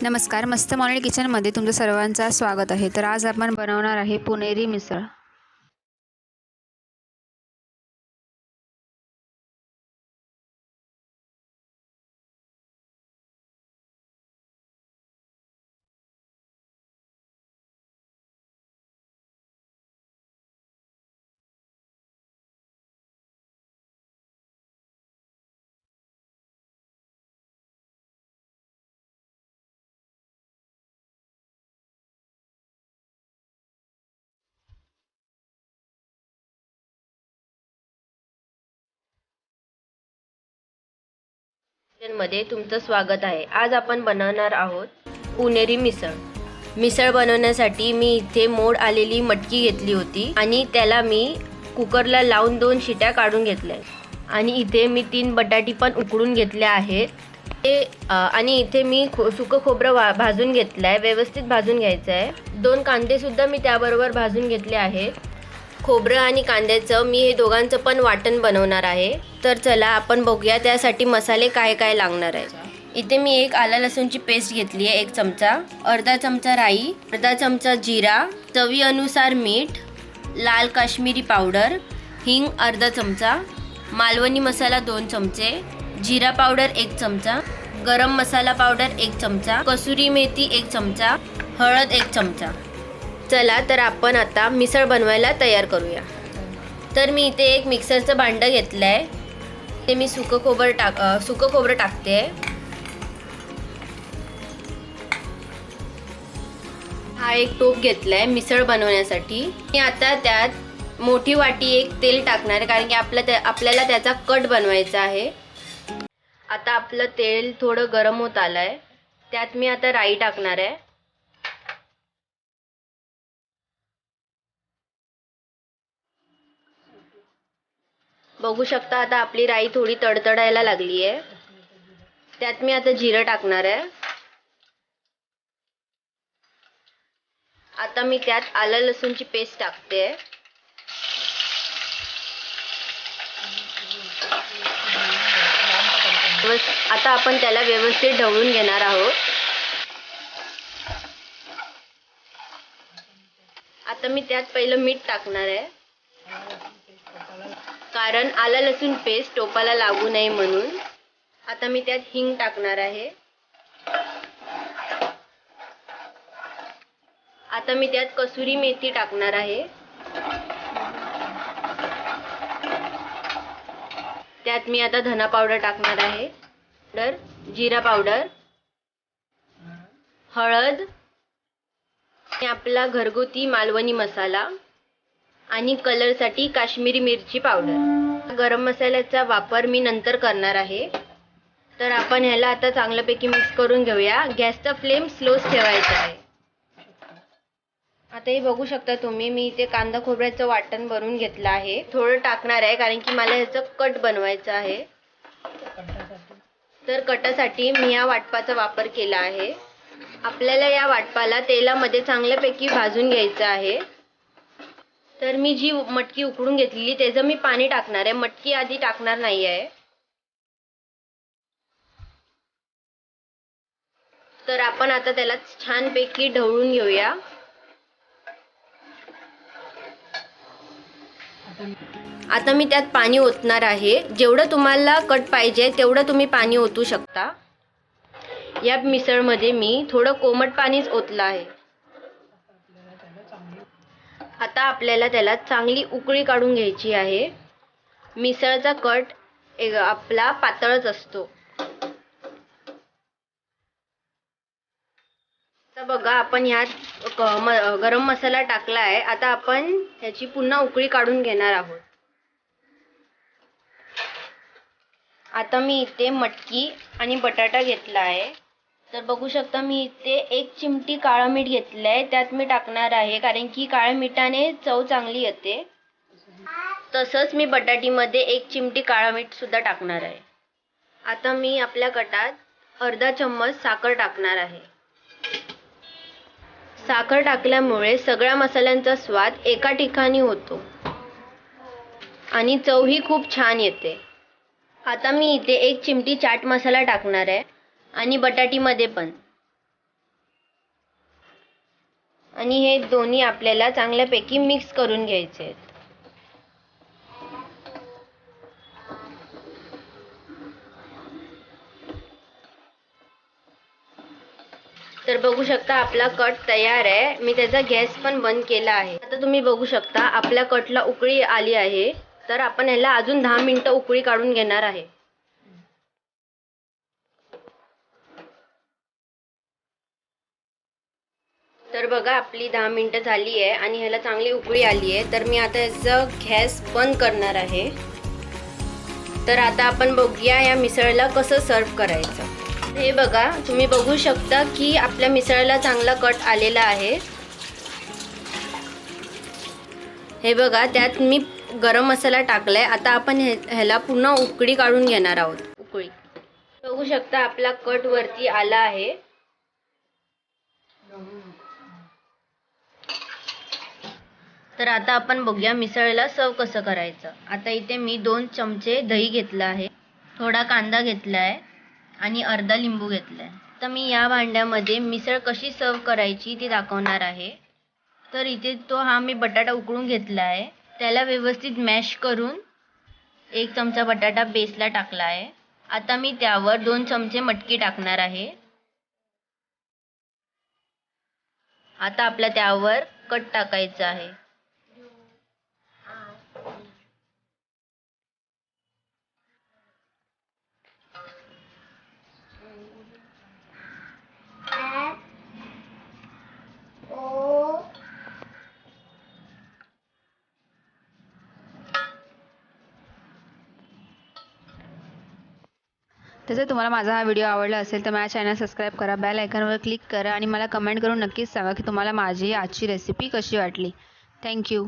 नमस्कार, मस्त मॉर्निंग किचनमध्ये तुमचं सर्वांचं स्वागत आहे. तर आज आपण बनवणार आहे पुणेरी मिसळ. मध्ये तुमचं स्वागत आहे. आज आपण बनवणार आहोत पुणेरी मिसळ. मिसळ बनवण्यासाठी मी इथे मोड आलेली मटकी घेतली होती आणि त्याला मी कुकरला लावून 2 शिट्या काढून घेतल्या. आणि इथे मी 3 बटाटी पण उकडून घेतल्या आहेत. आणि इथे मी सुकं खोबरं भाजून घेतलं आहे, व्यवस्थित भाजून घ्यायचं आहे. 2 कांदे सुद्धा मी त्याबरोबर भाजून घेतले आहेत. खोबरं आणि कांद्याचं मी हे दोघांचं पण वाटण बनवणार आहे. तर चला आपण बघूया त्यासाठी मसाले काय काय लागणार आहे. इथे मी एक आलं लसूणची पेस्ट घेतली आहे 1 चमचा, अर्धा चमचा राई, अर्धा चमचा जिरा, चवीनुसार मीठ, लाल काश्मीरी पावडर, हिंग अर्धा चमचा, मालवणी मसाला 2 चमचे, जिरा पावडर 1 चमचा, गरम मसाला पावडर 1 चमचा, कसुरी मेथी 1 चमचा, हळद 1 चमचा. चला तर आपण आता मिसळ बनवायला तयार करूया. तर मी इथे एक मिक्सरचं भांडं घेतलं आहे. ते मी सुकं खोबरं टाकते. हा एक टोप घेतला आहे मिसळ बनवण्यासाठी. मी आता त्यात मोठी वाटी एक तेल टाकणार आहे, कारण की आपल्याला त्याचा कट बनवायचा आहे. आता आपलं तेल थोडं गरम होत आलं आहे. त्यात मी आता राई टाकणार आहे. बघू शकता आता आपली राई थोडी तडतडायला लागली आहे. त्यात मी आता जिरं टाकणार आहे. आता मी त्यात आलं लसूणची पेस्ट टाकते. आता आपण त्याला व्यवस्थित ढवळून घेणार आहोत. आता मी त्यात पहिलं मीठ टाकणार आहे, कारण आलं लसूण पेस्ट टोपाला लागू नये म्हणून. आता मी त्यात हिंग टाकणार आहे. आता मी त्यात कसुरी मेथी टाकणार आहे. त्यात मी आता धना पावडर टाकणार आहे, जिरा पावडर, हळद, आपला घरगुती मालवणी मसाला आणि कलरसाठी काश्मीरी मिरची पावडर. गरम मसाल्याचा वापर मी नंतर करणार आहे. तर आपण ह्याला आता चांगल्यापैकी मिक्स करून घेऊया. गॅसचा फ्लेम स्लोच ठेवायचा आहे. आता हे बघू शकता तुम्ही, मी इथे कांदा खोबऱ्याचं वाटण बनवून घेतलं आहे. थोडं टाकणार आहे कारण की मला ह्याचं कट बनवायचं आहे. तर कटासाठी मी या वाटपाचा वापर केला आहे. आपल्याला या वाटपाला तेलामध्ये चांगल्यापैकी भाजून घ्यायचं आहे. तर मी जी मटकी उकडून घेतलेली त्याचं मी पाणी टाकणार आहे, मटकी आधी टाकणार नाही आहे. तर आपण आता त्याला छानपैकी ढवळून घेऊया. आता मी त्यात पाणी ओतणार आहे. जेवढं तुम्हाला कट पाहिजे तेवढं तुम्ही पाणी ओतू शकता. या मिसळमध्ये मी थोडं कोमट पाणीच ओतलं आहे. आता आपल्याला त्याला चांगली उकळी काढून घ्यायची आहे. मिसळचा कट आपला पातळच असतो. आता बघा आपण ह्यात गरम मसाला टाकला आहे. आता आपण ह्याची पुन्हा उकळी काढून घेणार आहोत. आता मी इथे मटकी आणि बटाटा घेतला आहे. तर बघू शकता मी इथे 1 चिमटी काळं मीठ घेतलं आहे. त्यात मी टाकणार आहे कारण की काळ्या मिठाने चव चांगली येते. तसंच मी बटाटीमध्ये 1 चिमटी काळं मीठ सुद्धा टाकणार आहे. आता मी आपल्या कटात अर्धा चम्मच साखर टाकणार आहे. साखर टाकल्यामुळे सगळ्या मसाल्यांचा स्वाद एका ठिकाणी होतो आणि चवही खूप छान येते. आता मी इथे 1 चिमटी चाट मसाला टाकणार आहे आणि बटाटीमध्ये पण. आणि हे दोन्ही आपल्याला चांगल्यापैकी मिक्स करून घ्यायचे आहेत. तर बघू शकता आपला कट तयार आहे. मी त्याचा गॅस पण बंद केला आहे. आता तुम्ही बघू शकता आपल्या कटला उकळी आली आहे. तर आपण ह्याला अजून 10 मिनिटं उकळी काढून घेणार आहे. तर बघा आपली 10 मिनिटं झाली आहे आणि ह्याला चांगली उकळी आली आहे. तर मी आता याचा गॅस बंद करणार आहे. तर आता आपण बघूया या मिसळला कसं सर्व करायचं. हे बघा तुम्ही बघू शकता की आपल्या मिसळला चांगला कट आलेला आहे. हे बघा त्यात मी गरम मसाला टाकलाय. आता आपण ह्याला पुन्हा उकळी काढून घेणार आहोत. उकळी बघू शकता आपला कट वरती आला आहे. तर आता आपण बघूया मिसळला सर्व कसं करायचं. आता इथे मी 2 चमचे दही घेतलं आहे, थोडा कांदा घेतला आहे आणि अर्धा लिंबू घेतला आहे. तर मी या भांड्यामध्ये मिसळ कशी सर्व करायची ती दाखवणार आहे. तर इथे मी बटाटा उकळून घेतला आहे. त्याला व्यवस्थित मॅश करून 1 चमचा बटाटा बेसला टाकला आहे. आता मी त्यावर 2 चमचे मटकी टाकणार आहे. आता आपल्या त्यावर कट टाकायचा आहे. तसं तुम्हाला माझा हा व्हिडिओ आवडला असेल तर माझ्या चॅनल सबस्क्राईब करा, बेल आयकॉनवर क्लिक करा आणि मला कमेंट करून नक्कीच सांगा की तुम्हाला माझी आजची रेसिपी कशी वाटली. थँक्यू.